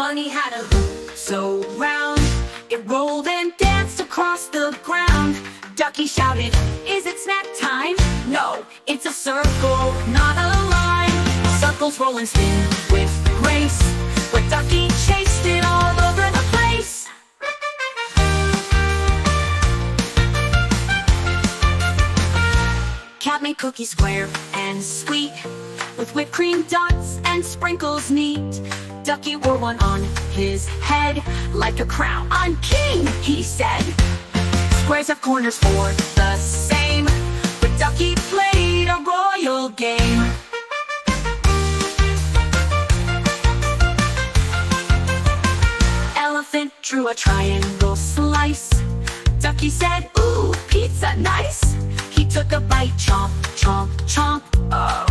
Bunny had a hoop so round, it rolled and danced across the ground. Ducky shouted, "Is it snack time?" "No, it's a circle, not a line." Circles roll and spin with grace, but Ducky chased it all over the place. Cat made cookies square and sweet, with whipped cream dots and sprinkles neat. Ducky wore one on his head, like a crown. "I'm king," he said. Squares have corners for the same, but Ducky played a royal game. Elephant drew a triangle slice. Ducky said, "Ooh, pizza nice." He took a bite, chomp, chomp, chomp. Oh,